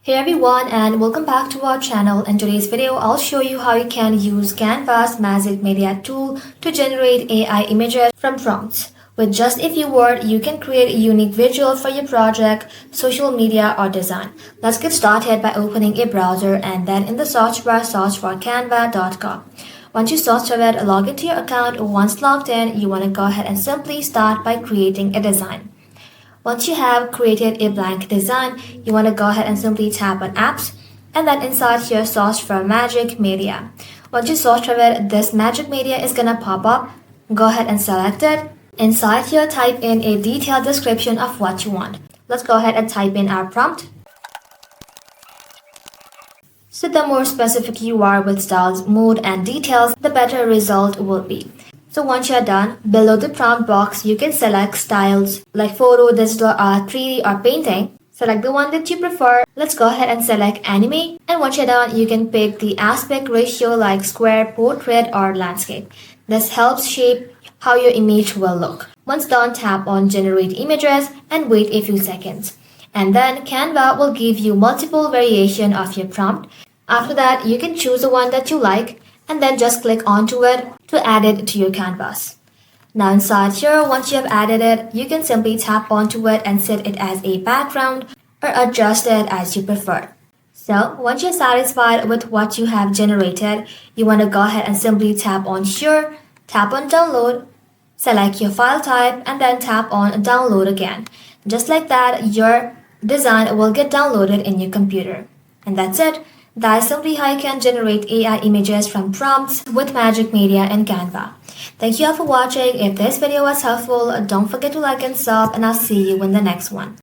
Hey everyone and welcome back to our channel. In today's video, I'll show you how you can use Canva's Magic Media tool to generate AI images from prompts. With just a few words, you can create a unique visual for your project, social media, or design. Let's get started by opening a browser and then in the search bar, search for canva.com. Once you search for it, log into your account. Once logged in, you want to go ahead and simply start by creating a design. Once you have created a blank design, you want to go ahead and simply tap on Apps and then inside here search for Magic Media. Once you search for it, this Magic Media is gonna pop up. Go ahead and select it. Inside here, type in a detailed description of what you want. Let's go ahead and type in our prompt. So the more specific you are with styles, mood, and details, the better result will be. So once you're done, below the prompt box, you can select styles like photo, digital art, 3D, or painting. Select the one that you prefer. Let's go ahead and select anime. And once you're done, you can pick the aspect ratio like square, portrait, or landscape. This helps shape how your image will look. Once done, tap on generate images and wait a few seconds. And then Canva will give you multiple variations of your prompt. After that, you can choose the one that you like and then just click onto it to add it to your canvas. Now inside here, once you have added it, you can simply tap onto it and set it as a background or adjust it as you prefer. So once you're satisfied with what you have generated, you want to go ahead and simply tap on Share, tap on Download, select your file type, and then tap on Download again. Just like that, your design will get downloaded in your computer. And that's it. That's simply how you can generate AI images from prompts with Magic Media and Canva. Thank you all for watching. If this video was helpful, don't forget to like and sub, and I'll see you in the next one.